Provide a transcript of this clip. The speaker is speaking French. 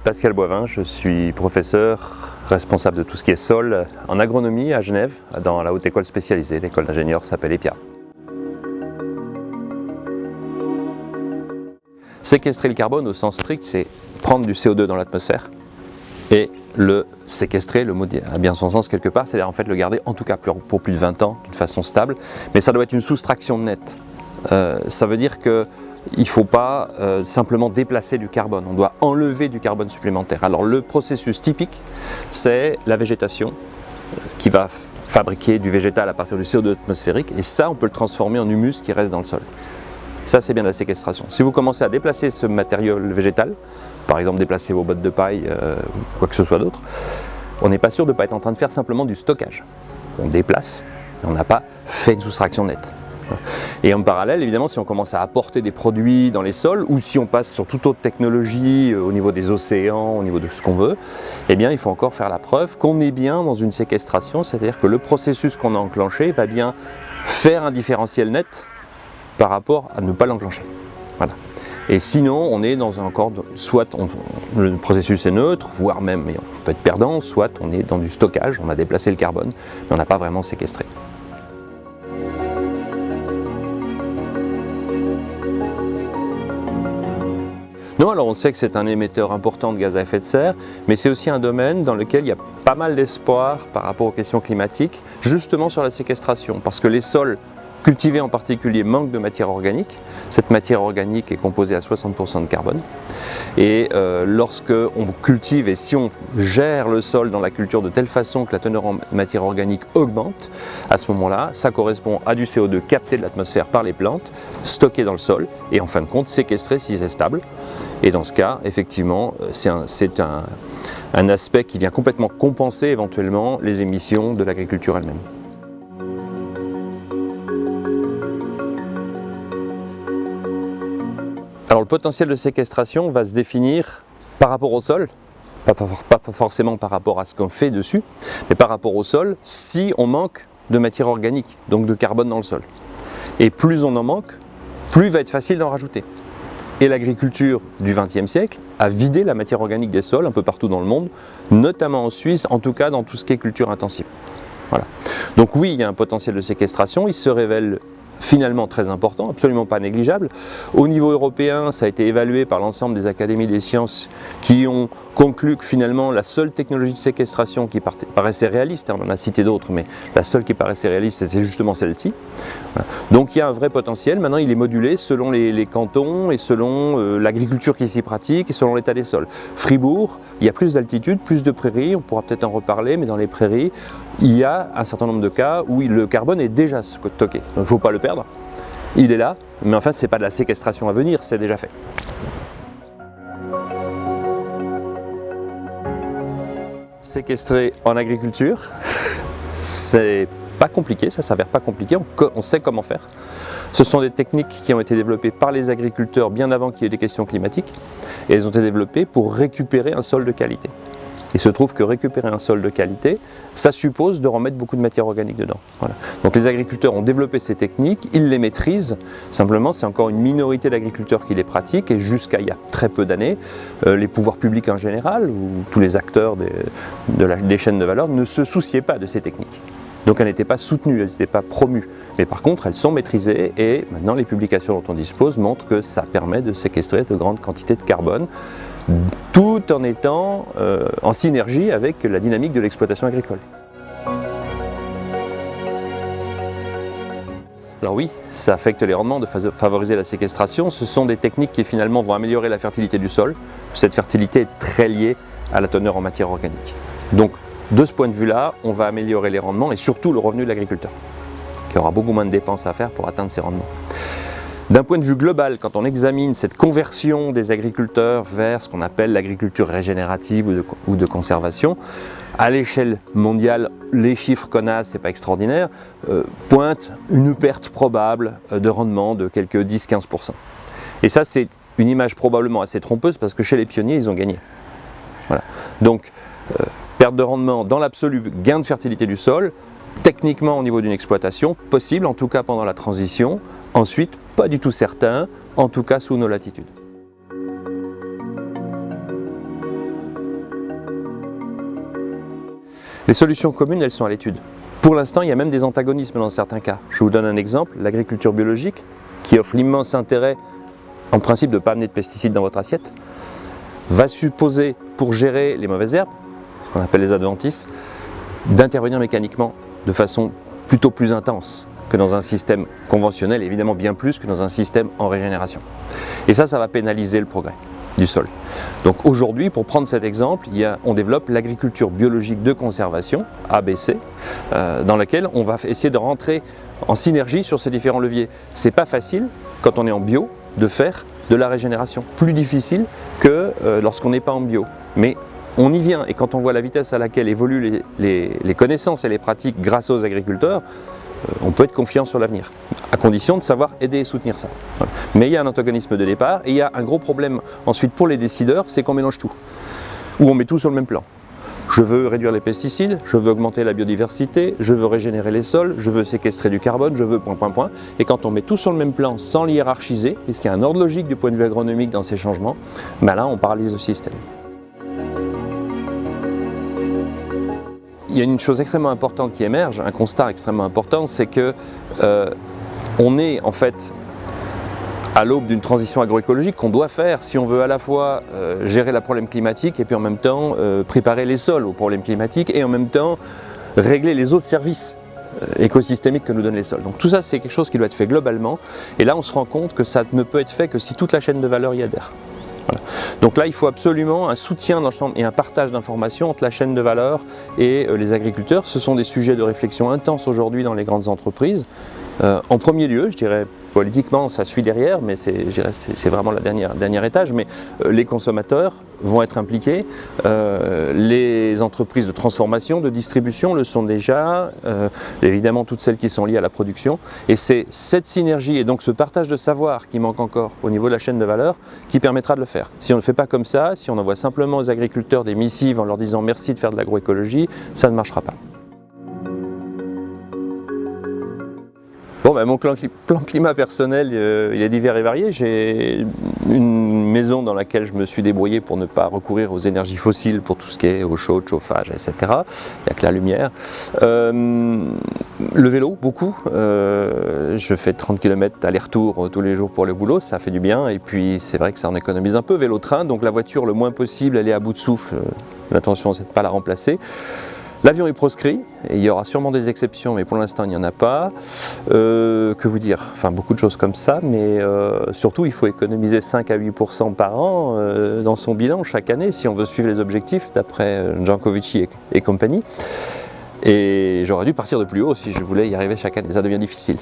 Pascal Boivin, je suis professeur responsable de tout ce qui est sol en agronomie à Genève, dans la haute école spécialisée. L'école d'ingénieurs s'appelle EPIA. Séquestrer le carbone au sens strict, c'est prendre du CO2 dans l'atmosphère et le séquestrer, le mot a bien son sens quelque part, c'est-à-dire en fait le garder en tout cas pour plus de 20 ans d'une façon stable, mais ça doit être une soustraction nette. Ça veut dire qu'il ne faut pas simplement déplacer du carbone, on doit enlever du carbone supplémentaire. Alors le processus typique, c'est la végétation qui va fabriquer du végétal à partir du CO2 atmosphérique, et ça on peut le transformer en humus qui reste dans le sol. Ça c'est bien la séquestration. Si vous commencez à déplacer ce matériau végétal, par exemple déplacer vos bottes de paille ou quoi que ce soit d'autre, on n'est pas sûr de ne pas être en train de faire simplement du stockage. On déplace, mais on n'a pas fait une soustraction nette. Et en parallèle, évidemment, si on commence à apporter des produits dans les sols, ou si on passe sur toute autre technologie au niveau des océans, au niveau de ce qu'on veut, eh bien il faut encore faire la preuve qu'on est bien dans une séquestration, c'est-à-dire que le processus qu'on a enclenché va bien faire un différentiel net par rapport à ne pas l'enclencher. Voilà. Et sinon, on est dans encore, soit le processus est neutre, voire même on peut être perdant, soit on est dans du stockage, on a déplacé le carbone, mais on n'a pas vraiment séquestré. Non, alors on sait que c'est un émetteur important de gaz à effet de serre, mais c'est aussi un domaine dans lequel il y a pas mal d'espoir par rapport aux questions climatiques, justement sur la séquestration, parce que les sols cultivés en particulier manquent de matière organique. Cette matière organique est composée à 60% de carbone. Et lorsque on cultive et si on gère le sol dans la culture de telle façon que la teneur en matière organique augmente, à ce moment-là, ça correspond à du CO2 capté de l'atmosphère par les plantes, stocké dans le sol et en fin de compte séquestré si c'est stable. Et dans ce cas, effectivement, c'est un aspect qui vient complètement compenser éventuellement les émissions de l'agriculture elle-même. Alors le potentiel de séquestration va se définir par rapport au sol, pas forcément par rapport à ce qu'on fait dessus, mais par rapport au sol si on manque de matière organique, donc de carbone dans le sol. Et plus on en manque, plus il va être facile d'en rajouter. Et l'agriculture du XXe siècle a vidé la matière organique des sols un peu partout dans le monde, notamment en Suisse, en tout cas dans tout ce qui est culture intensive. Voilà. Donc oui, il y a un potentiel de séquestration, il se révèle finalement très important, absolument pas négligeable. Au niveau européen, ça a été évalué par l'ensemble des académies des sciences qui ont conclu que finalement la seule technologie de séquestration qui paraissait réaliste, on en a cité d'autres, mais la seule qui paraissait réaliste, c'était justement celle-ci. Voilà. Donc il y a un vrai potentiel, maintenant il est modulé selon les cantons et selon l'agriculture qui s'y pratique et selon l'état des sols. Fribourg, il y a plus d'altitude, plus de prairies, on pourra peut-être en reparler, mais dans les prairies, il y a un certain nombre de cas où le carbone est déjà stocké, donc il ne faut pas le perdre. Il est là, mais enfin ce n'est pas de la séquestration à venir, c'est déjà fait. Séquestrer en agriculture, c'est pas compliqué, ça s'avère pas compliqué, on sait comment faire. Ce sont des techniques qui ont été développées par les agriculteurs bien avant qu'il y ait des questions climatiques, et elles ont été développées pour récupérer un sol de qualité. Il se trouve que récupérer un sol de qualité, ça suppose de remettre beaucoup de matière organique dedans. Voilà. Donc les agriculteurs ont développé ces techniques, ils les maîtrisent, simplement c'est encore une minorité d'agriculteurs qui les pratiquent et jusqu'à il y a très peu d'années, les pouvoirs publics en général, ou tous les acteurs des chaînes de valeur ne se souciaient pas de ces techniques. Donc elles n'étaient pas soutenues, elles n'étaient pas promues. Mais par contre, elles sont maîtrisées et maintenant les publications dont on dispose montrent que ça permet de séquestrer de grandes quantités de carbone, tout en étant en synergie avec la dynamique de l'exploitation agricole. Alors oui, ça affecte les rendements de favoriser la séquestration. Ce sont des techniques qui finalement vont améliorer la fertilité du sol. Cette fertilité est très liée à la teneur en matière organique. Donc de ce point de vue-là, on va améliorer les rendements et surtout le revenu de l'agriculteur, qui aura beaucoup moins de dépenses à faire pour atteindre ces rendements. D'un point de vue global, quand on examine cette conversion des agriculteurs vers ce qu'on appelle l'agriculture régénérative ou de conservation, à l'échelle mondiale, les chiffres qu'on a, c'est pas extraordinaire, pointent une perte probable de rendement de quelques 10-15%. Et ça, c'est une image probablement assez trompeuse parce que chez les pionniers, ils ont gagné. Voilà. Donc, perte de rendement dans l'absolu, gain de fertilité du sol, techniquement au niveau d'une exploitation, possible, en tout cas pendant la transition. Ensuite, pas du tout certain, en tout cas sous nos latitudes. Les solutions communes, elles sont à l'étude. Pour l'instant, il y a même des antagonismes dans certains cas. Je vous donne un exemple, l'agriculture biologique, qui offre l'immense intérêt, en principe, de ne pas amener de pesticides dans votre assiette, va supposer, pour gérer les mauvaises herbes, ce qu'on appelle les adventices, d'intervenir mécaniquement de façon plutôt plus intense que dans un système conventionnel, évidemment bien plus que dans un système en régénération. Et ça va pénaliser le progrès du sol. Donc aujourd'hui, pour prendre cet exemple, on développe l'agriculture biologique de conservation, ABC, dans laquelle on va essayer de rentrer en synergie sur ces différents leviers. C'est pas facile, quand on est en bio, de faire de la régénération. Plus difficile que lorsqu'on n'est pas en bio. Mais on y vient, et quand on voit la vitesse à laquelle évoluent les connaissances et les pratiques grâce aux agriculteurs, on peut être confiant sur l'avenir, à condition de savoir aider et soutenir ça. Voilà. Mais il y a un antagonisme de départ, et il y a un gros problème ensuite pour les décideurs, c'est qu'on mélange tout, ou on met tout sur le même plan. Je veux réduire les pesticides, je veux augmenter la biodiversité, je veux régénérer les sols, je veux séquestrer du carbone, je veux ... Et quand on met tout sur le même plan sans l'hiérarchiser, puisqu'il y a un ordre logique du point de vue agronomique dans ces changements, ben là on paralyse le système. Il y a une chose extrêmement importante qui émerge, un constat extrêmement important, c'est que on est en fait à l'aube d'une transition agroécologique qu'on doit faire si on veut à la fois gérer le problème climatique et puis en même temps préparer les sols aux problèmes climatiques et en même temps régler les autres services écosystémiques que nous donnent les sols. Donc tout ça c'est quelque chose qui doit être fait globalement, et là on se rend compte que ça ne peut être fait que si toute la chaîne de valeur y adhère. Voilà. Donc là, il faut absolument un soutien et un partage d'informations entre la chaîne de valeur et les agriculteurs. Ce sont des sujets de réflexion intenses aujourd'hui dans les grandes entreprises. En premier lieu, je dirais, politiquement, ça suit derrière, mais c'est vraiment le dernier étage, mais les consommateurs vont être impliqués, les entreprises de transformation, de distribution le sont déjà, évidemment toutes celles qui sont liées à la production, et c'est cette synergie et donc ce partage de savoir qui manque encore au niveau de la chaîne de valeur qui permettra de le faire. Si on ne le fait pas comme ça, si on envoie simplement aux agriculteurs des missives en leur disant merci de faire de l'agroécologie, ça ne marchera pas. Bon, ben, mon plan climat personnel, il est divers et varié. J'ai une maison dans laquelle je me suis débrouillé pour ne pas recourir aux énergies fossiles pour tout ce qui est eau chaude, chauffage, etc. Il n'y a que la lumière. Le vélo, beaucoup. Je fais 30 km aller-retour tous les jours pour le boulot, ça fait du bien. Et puis c'est vrai que ça en économise un peu. Vélo-train, donc la voiture le moins possible, elle est à bout de souffle. L'intention, c'est de ne pas la remplacer. L'avion est proscrit, et il y aura sûrement des exceptions, mais pour l'instant il n'y en a pas. Que vous dire? Enfin beaucoup de choses comme ça, mais surtout il faut économiser 5 à 8% par an dans son bilan chaque année si on veut suivre les objectifs d'après Jancovici et compagnie. Et j'aurais dû partir de plus haut si je voulais y arriver chaque année, ça devient difficile.